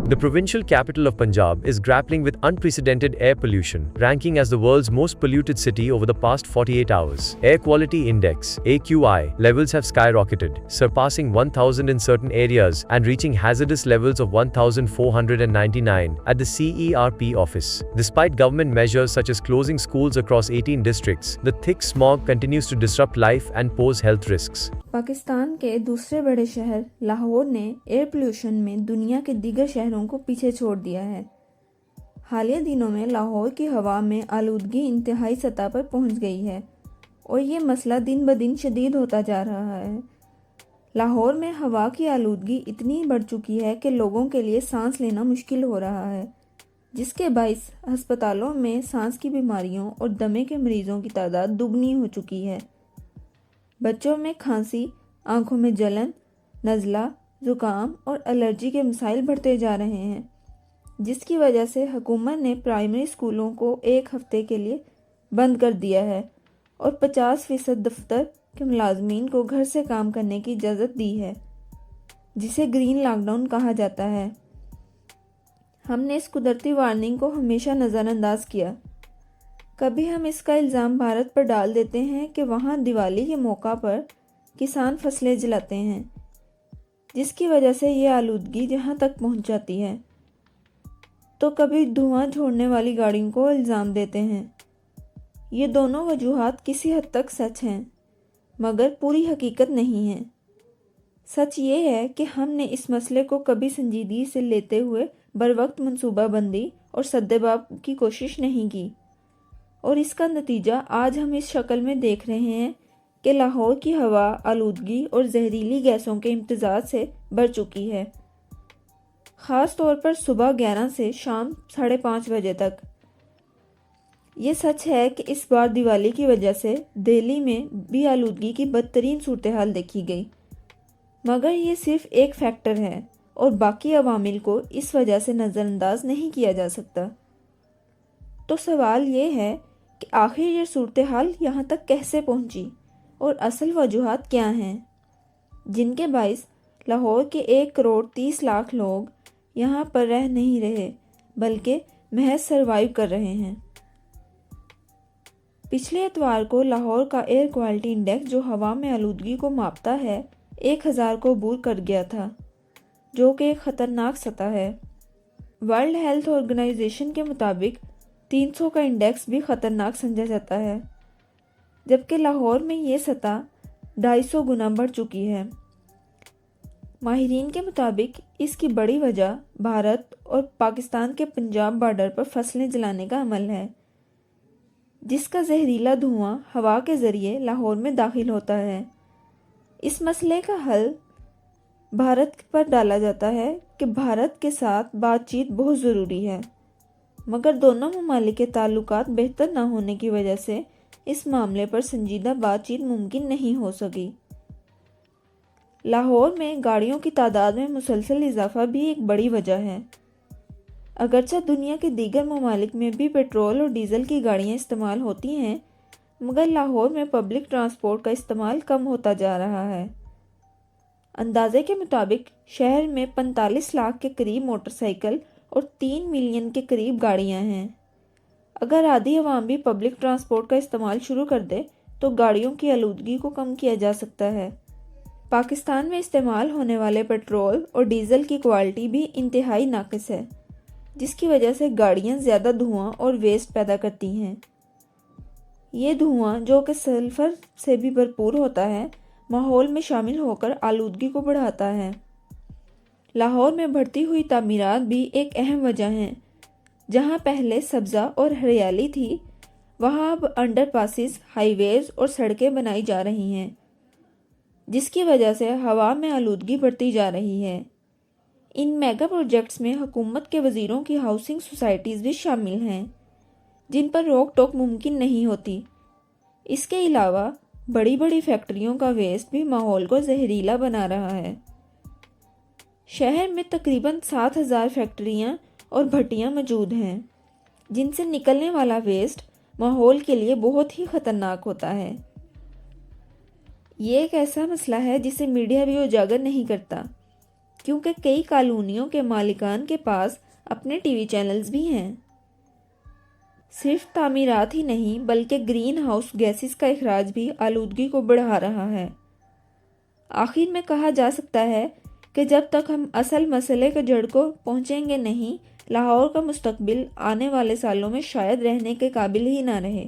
The provincial capital of Punjab is grappling with unprecedented air pollution, ranking as the world's most polluted city over the past 48 hours. Air Quality Index (AQI) levels have skyrocketed, surpassing 1000 in certain areas and reaching hazardous levels of 1499 at the CERP office. Despite government measures such as closing schools across 18 districts, the thick smog continues to disrupt life and pose health risks. Pakistan کے دوسرے بڑے شہر لاہور نے air pollution میں دنیا کے دیگر شہروں کو پیچھے چھوڑ دیا ہے۔ حالیہ دنوں میں لاہور کی ہوا میں آلودگی انتہائی سطح پر پہنچ گئی ہے اور یہ مسئلہ دن بدن شدید ہوتا جا رہا ہے۔ لاہور میں ہوا کی آلودگی اتنی بڑھ چکی ہے کہ لوگوں کے لیے سانس لینا مشکل ہو رہا ہے، جس کے باعث ہسپتالوں میں سانس کی بیماریوں اور دمے کے مریضوں کی تعداد دگنی ہو چکی ہے۔ بچوں میں کھانسی، آنکھوں میں جلن، نزلہ، زکام اور الرجی کے مسائل بڑھتے جا رہے ہیں، جس کی وجہ سے حکومت نے پرائمری اسکولوں کو ایک ہفتے کے لیے بند کر دیا ہے اور 50% دفتر کے ملازمین کو گھر سے کام کرنے کی اجازت دی ہے، جسے گرین لاک ڈاؤن کہا جاتا ہے۔ ہم نے اس قدرتی وارننگ کو ہمیشہ نظر انداز کیا۔ کبھی ہم اس کا الزام بھارت پر ڈال دیتے ہیں کہ وہاں دیوالی کے موقع پر کسان فصلیں جلاتے ہیں، جس کی وجہ سے یہ آلودگی جہاں تک پہنچ جاتی ہے، تو کبھی دھواں چھوڑنے والی گاڑیوں کو الزام دیتے ہیں۔ یہ دونوں وجوہات کسی حد تک سچ ہیں، مگر پوری حقیقت نہیں ہیں۔ سچ یہ ہے کہ ہم نے اس مسئلے کو کبھی سنجیدگی سے لیتے ہوئے بروقت منصوبہ بندی اور سدباب کی کوشش نہیں کی، اور اس کا نتیجہ آج ہم اس شکل میں دیکھ رہے ہیں کہ لاہور کی ہوا آلودگی اور زہریلی گیسوں کے امتزاج سے بھر چکی ہے، خاص طور پر صبح 11 سے شام 5:30 بجے تک۔ یہ سچ ہے کہ اس بار دیوالی کی وجہ سے دہلی میں بھی آلودگی کی بدترین صورتحال دیکھی گئی، مگر یہ صرف ایک فیکٹر ہے اور باقی عوامل کو اس وجہ سے نظر انداز نہیں کیا جا سکتا۔ تو سوال یہ ہے کہ آخر یہ صورتحال یہاں تک کیسے پہنچی اور اصل وجوہات کیا ہیں، جن کے باعث لاہور کے 1,30,00,000 لوگ یہاں پر رہ نہیں رہے بلکہ محض سروائیو کر رہے ہیں۔ پچھلے اتوار کو لاہور کا ایئر کوالٹی انڈیکس، جو ہوا میں آلودگی کو ماپتا ہے، 1000 کو عبور کر گیا تھا، جو کہ ایک خطرناک سطح ہے۔ ورلڈ ہیلتھ آرگنائزیشن کے مطابق 300 کا انڈیکس بھی خطرناک سمجھا جاتا ہے، جبکہ لاہور میں یہ سطح 250 گنا بڑھ چکی ہے۔ ماہرین کے مطابق اس کی بڑی وجہ بھارت اور پاکستان کے پنجاب بارڈر پر فصلیں جلانے کا عمل ہے، جس کا زہریلا دھواں ہوا کے ذریعے لاہور میں داخل ہوتا ہے۔ اس مسئلے کا حل بھارت پر ڈالا جاتا ہے کہ بھارت کے ساتھ بات چیت بہت ضروری ہے، مگر دونوں ممالک کے تعلقات بہتر نہ ہونے کی وجہ سے اس معاملے پر سنجیدہ بات چیت ممکن نہیں ہو سکی۔ لاہور میں گاڑیوں کی تعداد میں مسلسل اضافہ بھی ایک بڑی وجہ ہے۔ اگرچہ دنیا کے دیگر ممالک میں بھی پیٹرول اور ڈیزل کی گاڑیاں استعمال ہوتی ہیں، مگر لاہور میں پبلک ٹرانسپورٹ کا استعمال کم ہوتا جا رہا ہے۔ اندازے کے مطابق شہر میں 45 لاکھ کے قریب موٹر سائیکل اور 3 ملین کے قریب گاڑیاں ہیں۔ اگر آدھی عوام بھی پبلک ٹرانسپورٹ کا استعمال شروع کر دے تو گاڑیوں کی آلودگی کو کم کیا جا سکتا ہے۔ پاکستان میں استعمال ہونے والے پیٹرول اور ڈیزل کی کوالٹی بھی انتہائی ناقص ہے، جس کی وجہ سے گاڑیاں زیادہ دھواں اور ویسٹ پیدا کرتی ہیں۔ یہ دھواں، جو کہ سلفر سے بھی بھرپور ہوتا ہے، ماحول میں شامل ہو کر آلودگی کو بڑھاتا ہے۔ لاہور میں بڑھتی ہوئی تعمیرات بھی ایک اہم وجہ ہے۔ جہاں پہلے سبزہ اور ہریالی تھی، وہاں اب انڈر پاسز، ہائی ویز اور سڑکیں بنائی جا رہی ہیں، جس کی وجہ سے ہوا میں آلودگی بڑھتی جا رہی ہے۔ ان میگا پروجیکٹس میں حکومت کے وزیروں کی ہاؤسنگ سوسائٹیز بھی شامل ہیں، جن پر روک ٹوک ممکن نہیں ہوتی۔ اس کے علاوہ بڑی بڑی فیکٹریوں کا ویسٹ بھی ماحول کو زہریلا بنا رہا ہے۔ شہر میں تقریباً 7000 فیکٹریاں اور بھٹیاں موجود ہیں، جن سے نکلنے والا ویسٹ ماحول کے لیے بہت ہی خطرناک ہوتا ہے۔ یہ ایک ایسا مسئلہ ہے جسے میڈیا بھی اجاگر نہیں کرتا۔ کیونکہ کئی کالونیوں کے مالکان کے پاس اپنے ٹی وی چینلز بھی ہیں۔ صرف تعمیرات ہی نہیں بلکہ گرین ہاؤس گیسز کا اخراج بھی آلودگی کو بڑھا رہا ہے۔ آخر میں کہا جا سکتا ہے کہ جب تک ہم اصل مسئلے کے جڑ کو پہنچیں گے نہیں، لاہور کا مستقبل آنے والے سالوں میں شاید رہنے کے قابل ہی نہ رہے۔